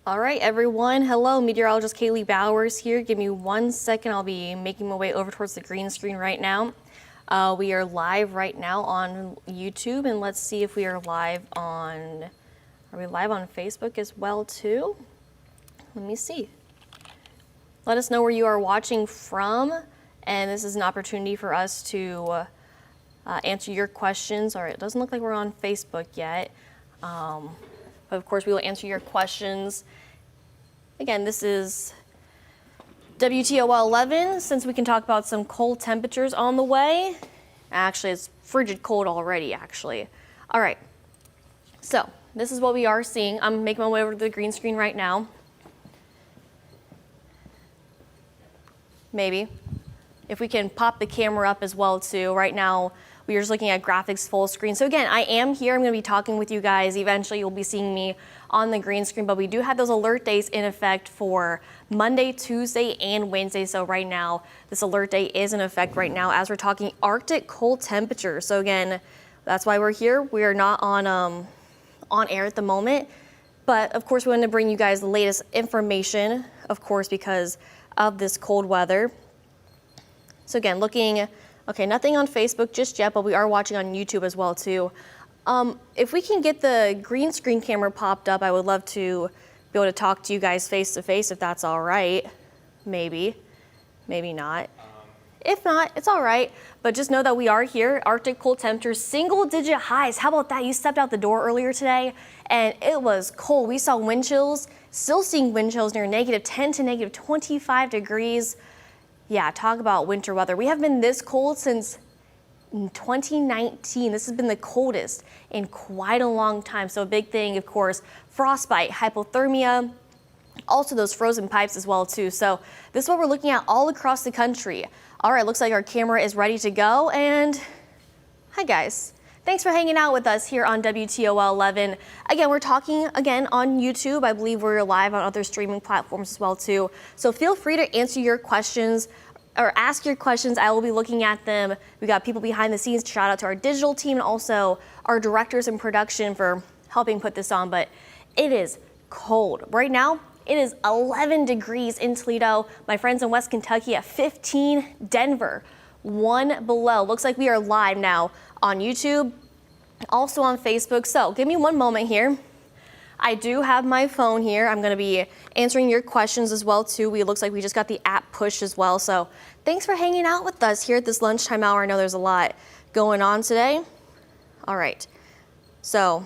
All right, everyone. Hello, meteorologist Kaylee Bowers here. Give me 1 second. I'll be making my way over towards the green screen right now. We are live right now on YouTube, and let's see if we are live on. Are we live on Facebook as well too? Let me see. Let us know where you are watching from, and this is an opportunity for us to answer your questions. All right, it doesn't look like we're on Facebook yet. But of course, we will answer your questions. Again, this is WTOL 11, since we can talk about some cold temperatures on the way. Actually, it's frigid cold already, actually. All right, so this is what we are seeing. I'm making my way over to the green screen right now. Maybe. If we can pop the camera up as well, too. Right now, we are just looking at graphics full screen. So again, I am here. I'm going to be talking with you guys. Eventually, you'll be seeing me on the green screen, but we do have those alert days in effect for Monday, Tuesday, and Wednesday. So right now, this alert day is in effect right now as we're talking Arctic cold temperatures. So again, that's why we're here. We are not on air at the moment, but of course, we want to bring you guys the latest information, of course, because of this cold weather. So again, looking. Okay, nothing on Facebook just yet, but we are watching on YouTube as well too. If we can get the green screen camera popped up, I would love to be able to talk to you guys face to face if that's all right. Maybe, maybe not. If not, it's all right. But just know that we are here. Arctic cold temperatures, single digit highs. How about that? You stepped out the door earlier today and it was cold. We saw wind chills, still seeing wind chills near -10 to -25 degrees. Yeah, talk about winter weather. We have been this cold since 2019. This has been the coldest in quite a long time. So a big thing, of course, frostbite, hypothermia, also those frozen pipes as well too. So this is what we're looking at all across the country. All right, looks like our camera is ready to go. And hi guys. Thanks for hanging out with us here on WTOL 11. Again, we're talking again on YouTube. I believe we're live on other streaming platforms as well too. So feel free to answer your questions or ask your questions. I will be looking at them. We got people behind the scenes. Shout out to our digital team and also our directors in production for helping put this on. But it is cold. Right now, it is 11 degrees in Toledo. My friends in West Kentucky at 15, Denver, 1 below. Looks like we are live now on YouTube, also on Facebook. So give me one moment here. I do have my phone here. I'm going to be answering your questions as well too. It looks like we just got the app pushed as well. So thanks for hanging out with us here at this lunchtime hour. I know there's a lot going on today. All right. So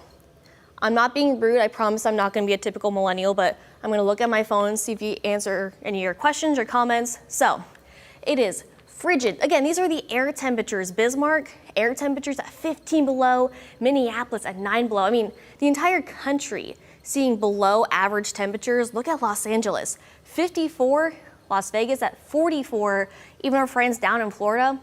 I'm not being rude. I promise I'm not going to be a typical millennial, but I'm going to look at my phone and see if you answer any of your questions or comments. So it is frigid. Again, these are the air temperatures. Bismarck, air temperatures at 15 below, Minneapolis at 9 below. I mean, the entire country seeing below average temperatures. Look at Los Angeles, 54, Las Vegas at 44, even our friends down in Florida,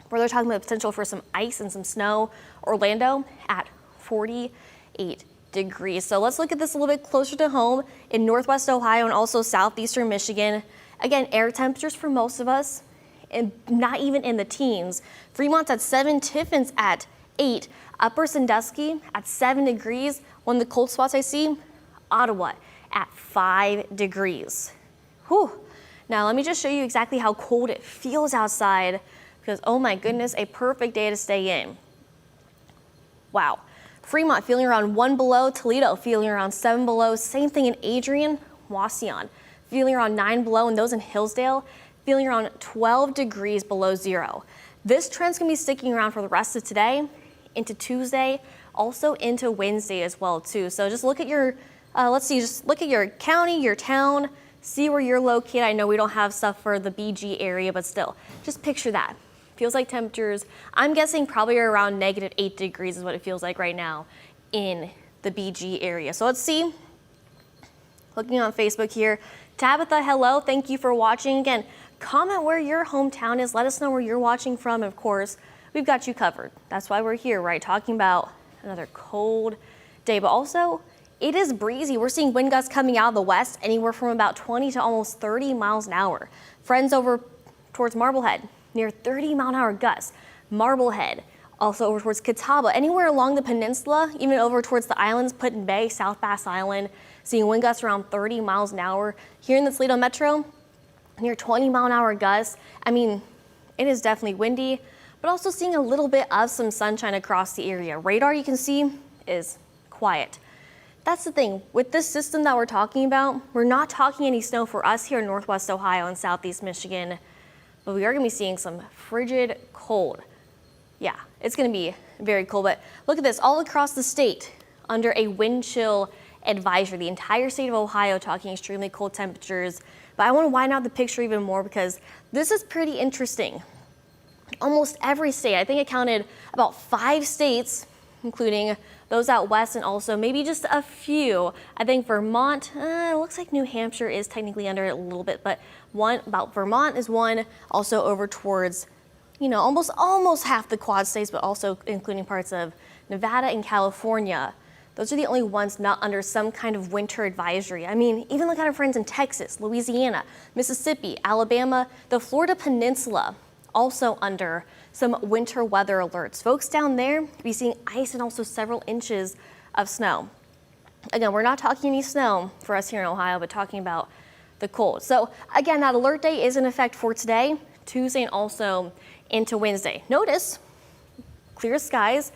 where they're talking about the potential for some ice and some snow, Orlando at 48 degrees. So let's look at this a little bit closer to home in Northwest Ohio and also southeastern Michigan. Again, air temperatures for most of us, and not even in the teens. Fremont's at 7, Tiffin's at 8, Upper Sandusky at 7 degrees. One of the cold spots I see, Ottawa at 5 degrees. Whew. Now let me just show you exactly how cold it feels outside because, oh my goodness, a perfect day to stay in. Wow. Fremont feeling around 1 below, Toledo feeling around 7 below, same thing in Adrian, Wauseon feeling around 9 below, and those in Hillsdale feeling around 12 degrees below zero. This trend's gonna be sticking around for the rest of today, into Tuesday, also into Wednesday as well too. So just look at your, just look at your county, your town, see where you're located. I know we don't have stuff for the BG area, but still, just picture that. Feels like temperatures, I'm guessing probably around -8 degrees is what it feels like right now in the BG area. So let's see, looking on Facebook here, Tabitha, hello, thank you for watching. Again, comment where your hometown is. Let us know where you're watching from. Of course, we've got you covered. That's why we're here, right? Talking about another cold day, but also it is breezy. We're seeing wind gusts coming out of the west, anywhere from about 20 to almost 30 miles an hour. Friends over towards Marblehead, near 30-mile-an-hour gusts. Marblehead, also over towards Catawba, anywhere along the peninsula, even over towards the islands, Put-in-Bay, South Bass Island, seeing wind gusts around 30 miles an hour. Here in the Toledo Metro, near 20-mile-an-hour gusts. I mean, it is definitely windy, but also seeing a little bit of some sunshine across the area. Radar, you can see, is quiet. That's the thing. With this system that we're talking about, we're not talking any snow for us here in Northwest Ohio and Southeast Michigan, but we are going to be seeing some frigid cold. Yeah, it's going to be very cold, but look at this. All across the state, under a wind chill advisory, the entire state of Ohio talking extremely cold temperatures. But I want to widen out the picture even more because this is pretty interesting. Almost every state, I think it counted about 5 states, including those out west and also maybe just a few. I think Vermont, it looks like New Hampshire is technically under it a little bit, but about Vermont is one, also over towards, almost half the quad states, but also including parts of Nevada and California. Those are the only ones not under some kind of winter advisory. I mean, even look at our friends in Texas, Louisiana, Mississippi, Alabama, the Florida Peninsula, also under some winter weather alerts. Folks down there could be seeing ice and also several inches of snow. Again, we're not talking any snow for us here in Ohio, but talking about the cold. So again, that alert day is in effect for today, Tuesday, and also into Wednesday. Notice clear skies.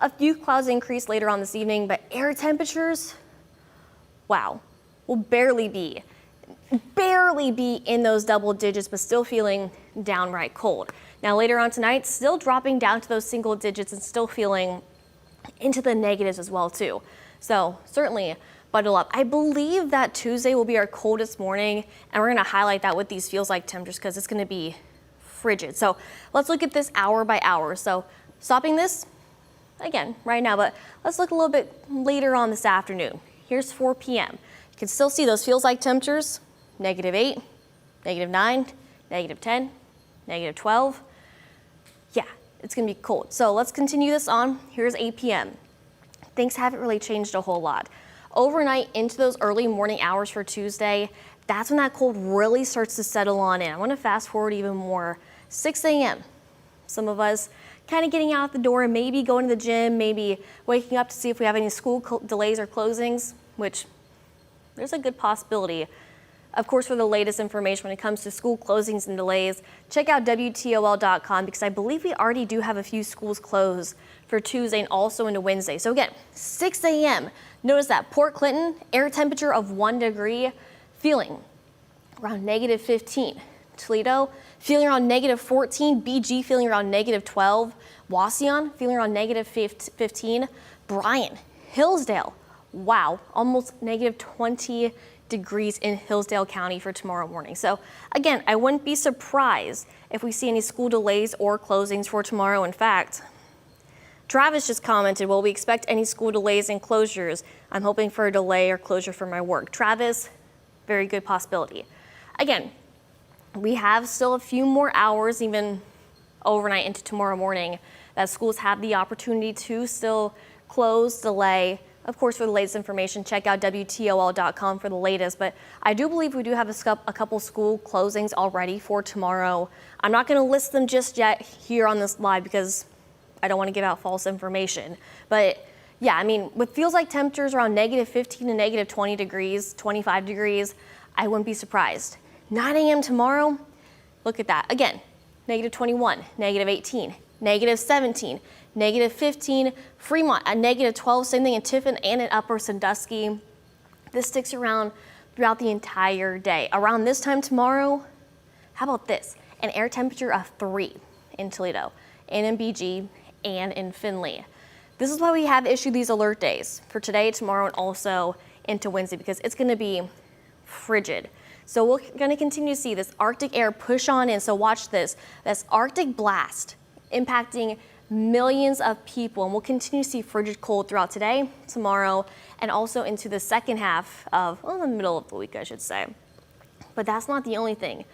A few clouds increase later on this evening, but air temperatures, wow, will barely be in those double digits, but still feeling downright cold. Now later on tonight, still dropping down to those single digits and still feeling into the negatives as well too. So certainly bundle up. I believe that Tuesday will be our coldest morning, and we're gonna highlight that with these feels like temperatures because it's gonna be frigid. So let's look at this hour by hour. So stopping this, again, right now, but let's look a little bit later on this afternoon. Here's 4 p.m. You can still see those feels like temperatures, -8, -9, -10, -12. Yeah, it's gonna be cold. So let's continue this on. Here's 8 p.m. Things haven't really changed a whole lot. Overnight into those early morning hours for Tuesday, that's when that cold really starts to settle on in. I wanna fast forward even more. 6 a.m. Some of us kind of getting out the door and maybe going to the gym, maybe waking up to see if we have any school delays or closings, which there's a good possibility. Of course, for the latest information when it comes to school closings and delays, check out WTOL.com because I believe we already do have a few schools closed for Tuesday and also into Wednesday. So again, 6 a.m. Notice that Port Clinton, air temperature of 1 degree, feeling around -15. Toledo, feeling around -14. BG feeling around -12. Wauseon feeling around -15. Bryan, Hillsdale, wow, almost -20 degrees in Hillsdale County for tomorrow morning. So again, I wouldn't be surprised if we see any school delays or closings for tomorrow. In fact, Travis just commented, will we expect any school delays and closures? I'm hoping for a delay or closure for my work. Travis, very good possibility. Again, we have still a few more hours, even overnight into tomorrow morning, that schools have the opportunity to still close, delay. Of course, for the latest information, check out WTOL.com for the latest. But I do believe we do have a couple school closings already for tomorrow. I'm not going to list them just yet here on this live because I don't want to give out false information. But yeah, I mean, with feels like temperatures around -15 to -20 degrees, 25 degrees, I wouldn't be surprised. 9 a.m. tomorrow, look at that. Again, -21, -18, -17, -15, Fremont at -12, same thing in Tiffin and in Upper Sandusky. This sticks around throughout the entire day. Around this time tomorrow, how about this? An air temperature of 3 in Toledo, and in BG, and in Findlay. This is why we have issued these alert days for today, tomorrow, and also into Wednesday, because it's gonna be frigid. So we're going to continue to see this Arctic air push on in. So watch this Arctic blast impacting millions of people. And we'll continue to see frigid cold throughout today, tomorrow, and also into the second half of, well, the middle of the week, I should say. But that's not the only thing.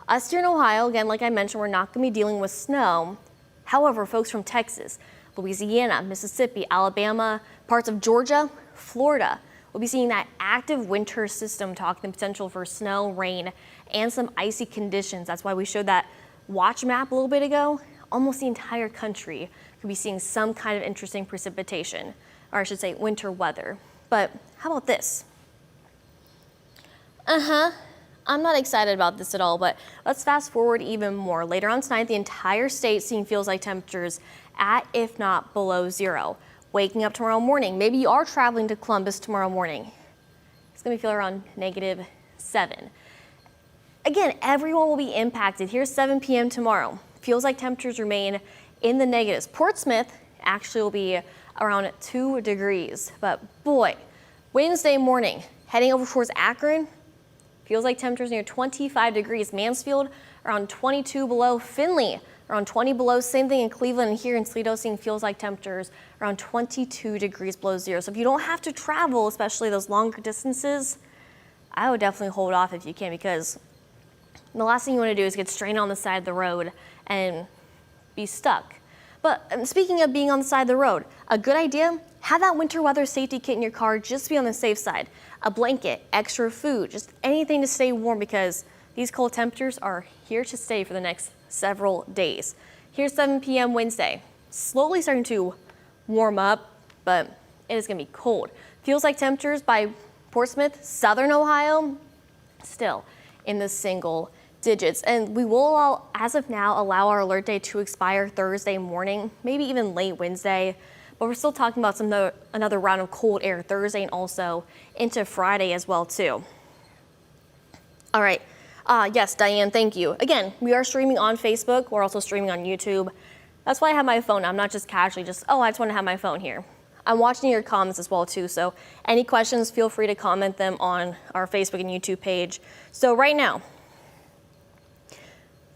Us here in Ohio, again, like I mentioned, we're not going to be dealing with snow. However, folks from Texas, Louisiana, Mississippi, Alabama, parts of Georgia, Florida, we'll be seeing that active winter system talking the potential for snow, rain, and some icy conditions. That's why we showed that watch map a little bit ago. Almost the entire country could be seeing some kind of interesting precipitation, or I should say winter weather. But how about this? I'm not excited about this at all, but let's fast forward even more. Later on tonight, the entire state seeing feels like temperatures at, if not below zero. Waking up tomorrow morning, maybe you are traveling to Columbus tomorrow morning. It's gonna feel around -7. Again, everyone will be impacted. Here's 7 p.m. tomorrow. Feels like temperatures remain in the negatives. Portsmouth actually will be around 2 degrees, but boy, Wednesday morning, heading over towards Akron, feels like temperatures near 25 degrees. Mansfield around 22 below. Findlay around 20 below. Same thing in Cleveland, and here in Toledo, seeing feels like temperatures around 22 degrees below zero. So if you don't have to travel, especially those longer distances, I would definitely hold off if you can, because the last thing you want to do is get stranded on the side of the road and be stuck. But speaking of being on the side of the road, a good idea, have that winter weather safety kit in your car just to be on the safe side. A blanket, extra food, just anything to stay warm, because these cold temperatures are here to stay for the next several days. Here's 7 p.m. Wednesday. Slowly starting to warm up, but it is gonna be cold. Feels like temperatures by Portsmouth, southern Ohio, still in the single digits. And we will, as of now, allow our alert day to expire Thursday morning, maybe even late Wednesday. But we're still talking about another round of cold air Thursday and also into Friday as well too. All right, yes, Diane, thank you. Again, we are streaming on Facebook. We're also streaming on YouTube. That's why I have my phone. I'm not just casually I just want to have my phone here. I'm watching your comments as well too. So any questions, feel free to comment them on our Facebook and YouTube page. So right now,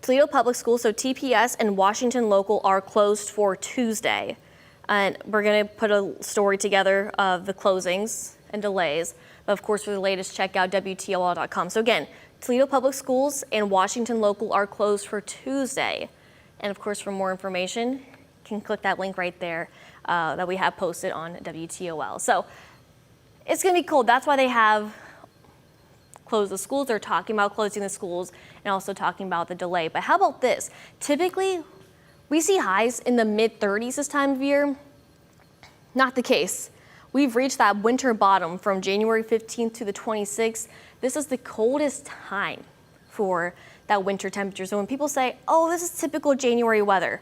Toledo Public Schools, so TPS and Washington Local, are closed for Tuesday. And we're going to put a story together of the closings and delays. But of course, for the latest, check out WTOL.com. So again, Toledo Public Schools and Washington Local are closed for Tuesday. And of course, for more information, you can click that link right there that we have posted on WTOL. So it's going to be cold. That's why they have closed the schools. They're talking about closing the schools and also talking about the delay. But how about this? Typically, we see highs in the mid-30s this time of year. Not the case. We've reached that winter bottom from January 15th to the 26th. This is the coldest time for that winter temperature. So when people say, oh, this is typical January weather,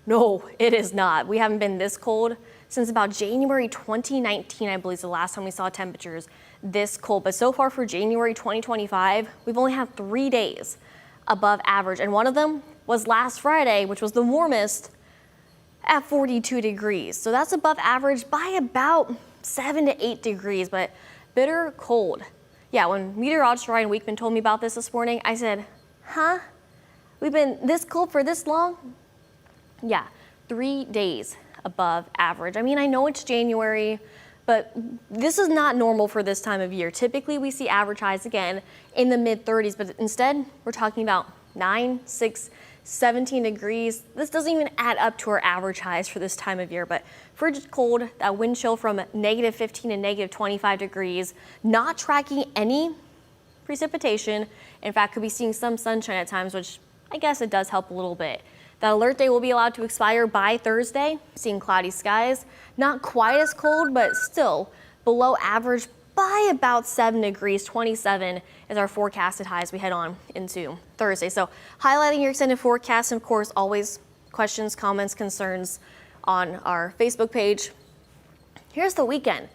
no, it is not. We haven't been this cold since about January 2019, I believe is the last time we saw temperatures this cold. But so far for January 2025, we've only had 3 days above average. And one of them was last Friday, which was the warmest, at 42 degrees. So that's above average by about 7 to 8 degrees, but bitter cold. Yeah, when meteorologist Ryan Weekman told me about this morning, I said, huh? We've been this cold for this long? Yeah, 3 days above average. I mean, I know it's January, but this is not normal for this time of year. Typically, we see average highs again in the mid-30s, but instead, we're talking about 9, 6, 17 degrees. This doesn't even add up to our average highs for this time of year, but frigid cold, that wind chill from -15 to -25 degrees, not tracking any precipitation. In fact, could be seeing some sunshine at times, which I guess it does help a little bit. That alert day will be allowed to expire by Thursday. Seeing cloudy skies, not quite as cold, but still below average by about 7 degrees. 27 is our forecasted high as we head on into Thursday. So highlighting your extended forecast, and of course, always questions, comments, concerns on our Facebook page. Here's the weekend.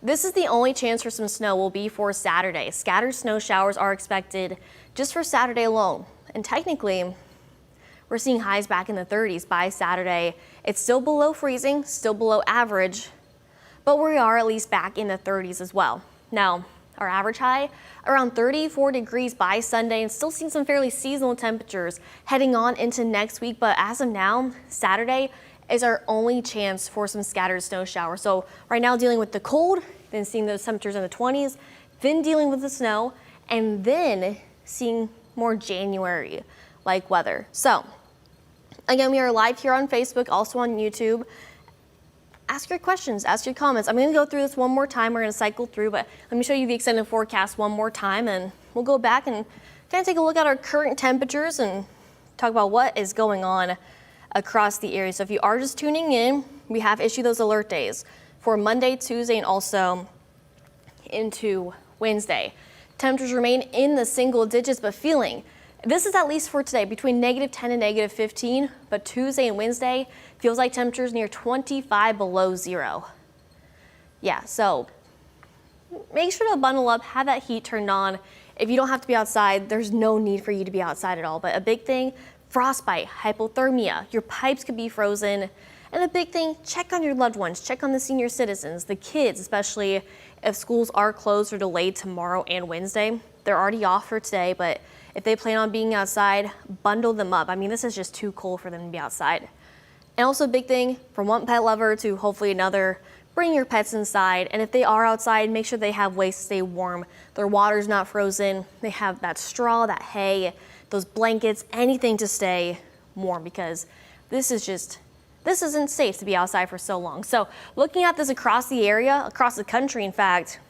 This is the only chance for some snow will be for Saturday. Scattered snow showers are expected just for Saturday alone. And technically, we're seeing highs back in the 30s by Saturday. It's still below freezing, still below average, but we are at least back in the 30s as well. Now, our average high around 34 degrees by Sunday, and still seeing some fairly seasonal temperatures heading on into next week. But as of now, Saturday is our only chance for some scattered snow showers. So right now dealing with the cold, then seeing those temperatures in the 20s, then dealing with the snow, and then seeing more January-like weather. So again, we are live here on Facebook, also on YouTube. Ask your questions, ask your comments. I'm going to go through this one more time. We're going to cycle through, but let me show you the extended forecast one more time, and we'll go back and kind of take a look at our current temperatures and talk about what is going on across the area. So if you are just tuning in, we have issued those alert days for Monday, Tuesday, and also into Wednesday. Temperatures remain in the single digits, but feeling. This is at least for today, between -10 and -15, but Tuesday and Wednesday feels like temperatures near 25 below zero. Yeah, so make sure to bundle up, have that heat turned on. If you don't have to be outside, there's no need for you to be outside at all. But a big thing, frostbite, hypothermia, your pipes could be frozen. And a big thing, check on your loved ones, check on the senior citizens, the kids, especially if schools are closed or delayed tomorrow and Wednesday. They're already off for today, but if they plan on being outside, bundle them up. I mean, this is just too cold for them to be outside. And also a big thing, from one pet lover to hopefully another, bring your pets inside. And if they are outside, make sure they have ways to stay warm. Their water's not frozen. They have that straw, that hay, those blankets, anything to stay warm, because this isn't safe to be outside for so long. So looking at this across the area, across the country, in fact,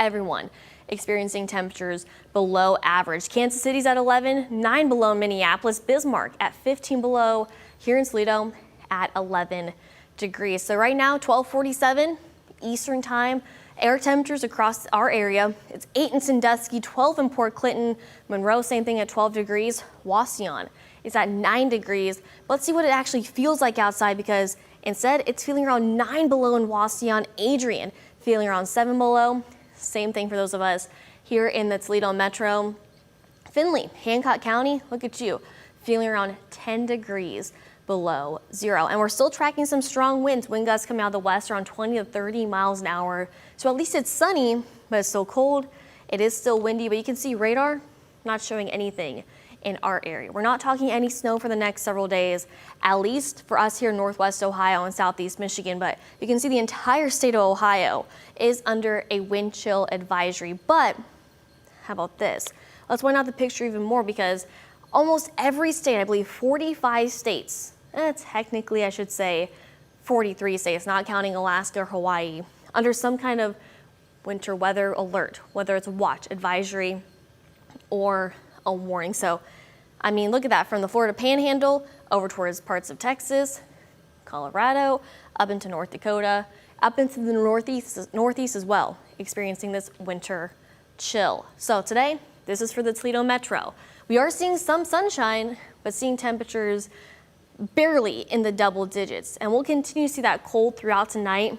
everyone experiencing temperatures below average. Kansas City's at 11, 9 below Minneapolis, Bismarck at 15 below, here in Toledo at 11 degrees. So right now, 12:47 Eastern time, air temperatures across our area. It's 8 in Sandusky, 12 in Port Clinton, Monroe, same thing at 12 degrees. Wauseon is at 9 degrees. Let's see what it actually feels like outside, because instead it's feeling around 9 below in Wauseon. Adrian feeling around 7 below. Same thing for those of us here in the Toledo metro. Findlay, Hancock County, look at you, feeling around 10 degrees below zero. And we're still tracking some strong winds. Wind gusts coming out of the west around 20 to 30 miles an hour. So at least it's sunny, but it's still cold. It is still windy, but you can see radar not showing anything in our area. We're not talking any snow for the next several days, at least for us here in Northwest Ohio and Southeast Michigan. But you can see the entire state of Ohio is under a wind chill advisory. But how about this? Let's point out the picture even more, because almost every state, I believe 45 states, technically I should say 43 states, not counting Alaska or Hawaii, under some kind of winter weather alert, whether it's a watch, advisory, or a warning. So, I mean, look at that, from the Florida Panhandle over towards parts of Texas, Colorado, up into North Dakota, up into the northeast as well, experiencing this winter chill. So today, this is for the Toledo metro. We are seeing some sunshine, but seeing temperatures barely in the double digits. And we'll continue to see that cold throughout tonight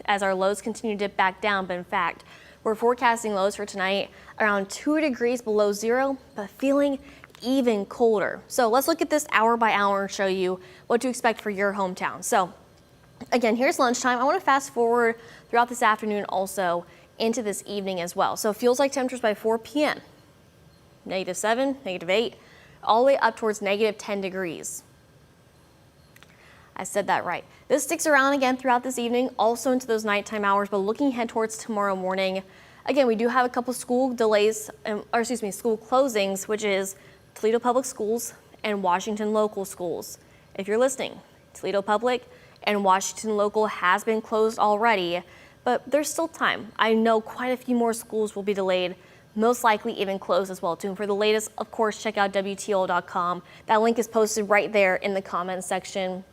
as our lows continue to dip back down. But in fact, we're forecasting lows for tonight around 2 degrees below zero, but feeling even colder. So let's look at this hour by hour and show you what to expect for your hometown. So again, here's lunchtime. I want to fast forward throughout this afternoon, also into this evening as well. So it feels like temperatures by 4 p.m. -7, -8, all the way up towards -10 degrees. I said that right. This sticks around again throughout this evening, also into those nighttime hours, but looking ahead towards tomorrow morning, again, we do have a couple school delays, school closings, which is Toledo Public Schools and Washington Local Schools. If you're listening, Toledo Public and Washington Local has been closed already, but there's still time. I know quite a few more schools will be delayed, most likely even closed as well too. And for the latest, of course, check out WTOL.com. That link is posted right there in the comments section,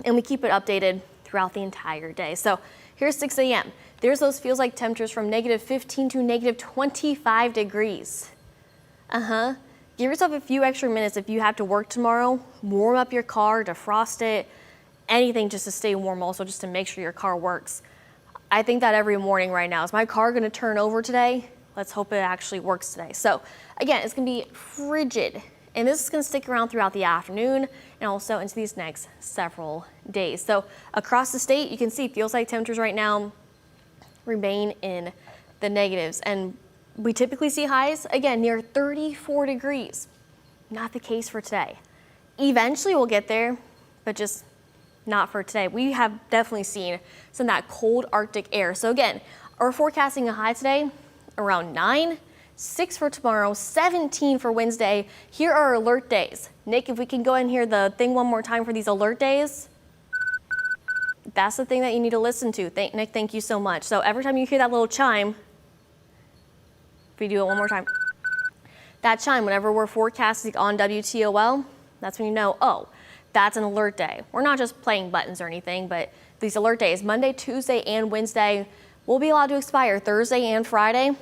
and we keep it updated throughout the entire day. So here's 6 a.m. There's those feels like temperatures from -15 to -25 degrees. Give yourself a few extra minutes if you have to work tomorrow. Warm up your car, defrost it, anything just to stay warm, also just to make sure your car works. I think that every morning right now. Is my car going to turn over today? Let's hope it actually works today. So again, it's going to be frigid, and this is going to stick around throughout the afternoon and also into these next several days. So across the state, you can see feels like temperatures right now remain in the negatives, and we typically see highs again near 34 degrees. Not the case for today. Eventually we'll get there, but just not for today. We have definitely seen some of that cold Arctic air. So again, we're forecasting a high today around 9, 6 for tomorrow, 17 for Wednesday. Here are our alert days. Nick, if we can go and hear the thing one more time for these alert days. That's the thing that you need to listen to. Nick, thank you so much. So every time you hear that little chime, if we do it one more time, that chime, whenever we're forecasting on WTOL, that's when you know, oh, that's an alert day. We're not just playing buttons or anything, but these alert days, Monday, Tuesday, and Wednesday, will be allowed to expire Thursday and Friday.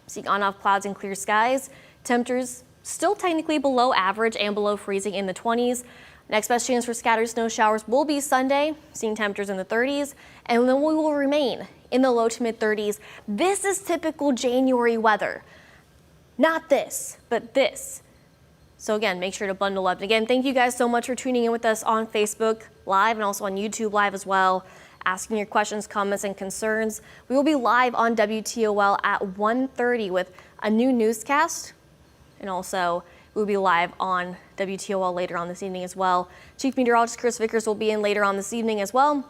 seeing on-off clouds and clear skies. Temperatures still technically below average and below freezing in the 20s. Next best chance for scattered snow showers will be Sunday, seeing temperatures in the 30s, and then we will remain in the low to mid 30s. This is typical January weather. Not this, but this. So again, make sure to bundle up. And again, thank you guys so much for tuning in with us on Facebook Live and also on YouTube Live as well, asking your questions, comments, and concerns. We will be live on WTOL at 1:30 with a new newscast, and also we'll be live on WTOL later on this evening as well. Chief Meteorologist Chris Vickers will be in later on this evening as well.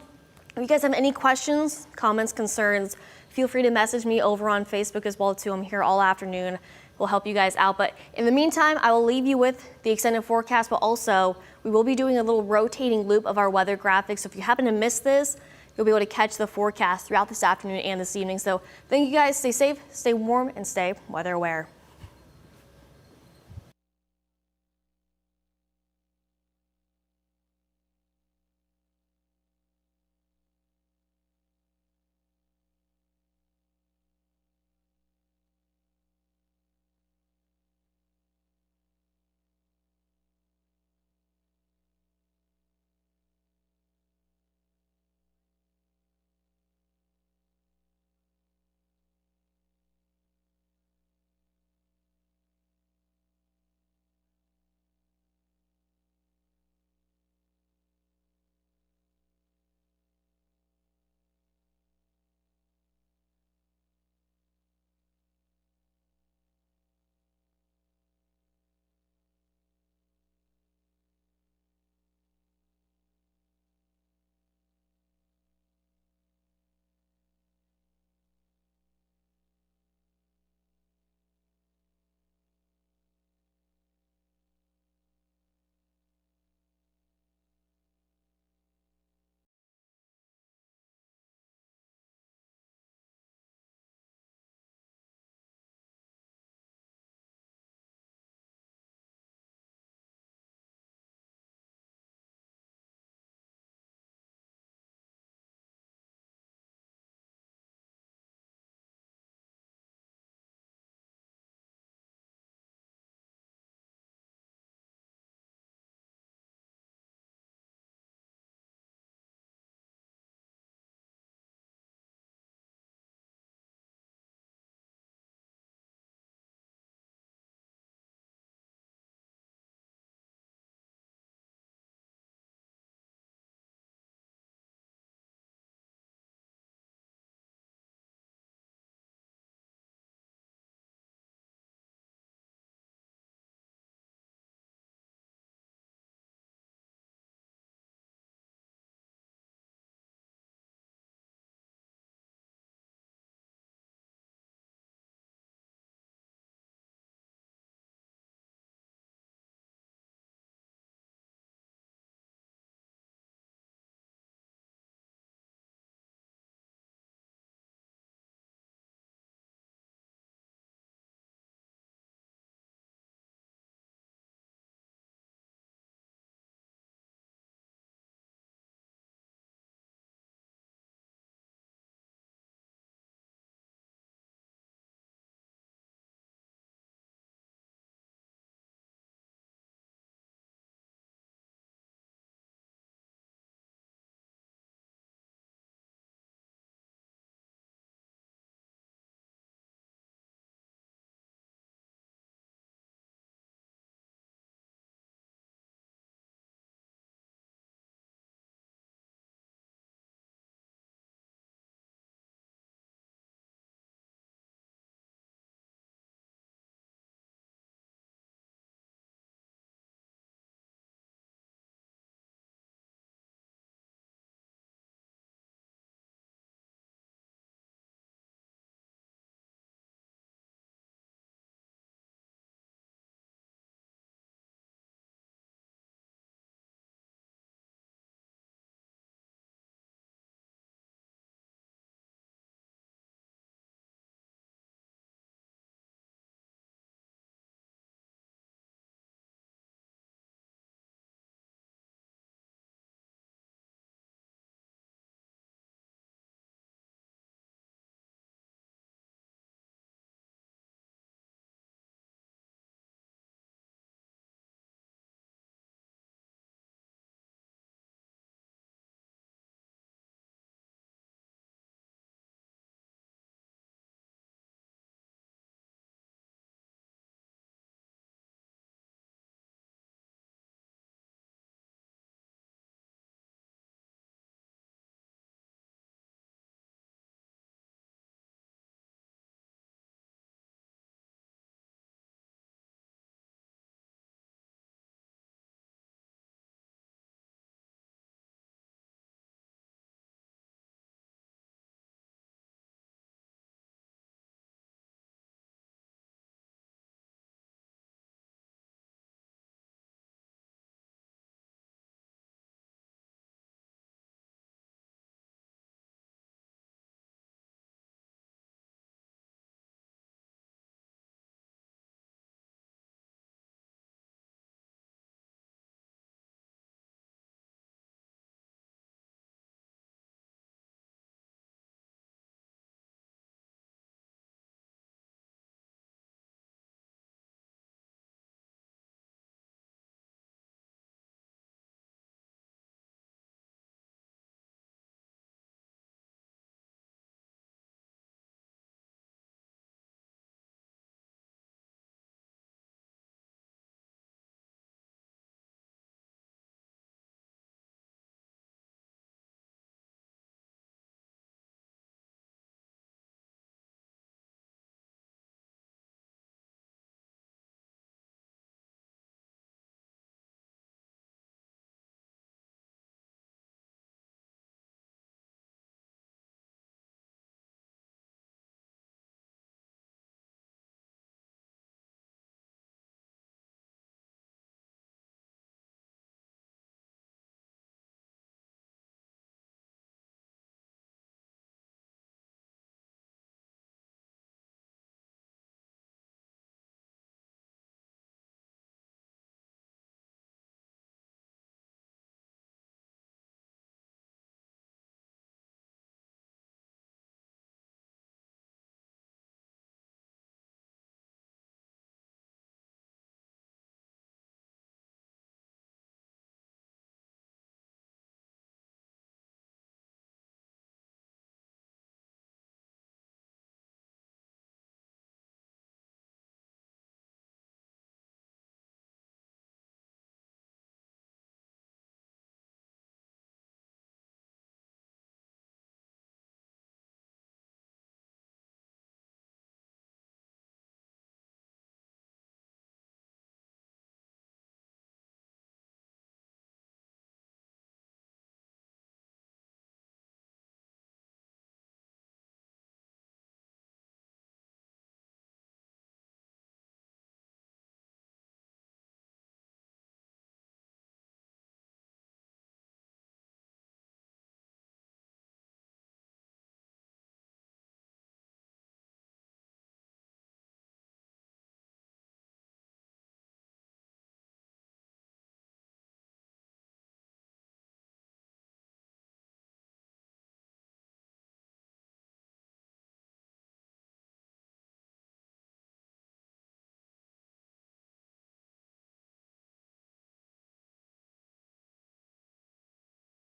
If you guys have any questions, comments, concerns, feel free to message me over on Facebook as well too. I'm here all afternoon. We'll help you guys out. But in the meantime, I will leave you with the extended forecast, but also we will be doing a little rotating loop of our weather graphics. So if you happen to miss this, you'll be able to catch the forecast throughout this afternoon and this evening. So thank you guys. Stay safe, stay warm, and stay weather aware.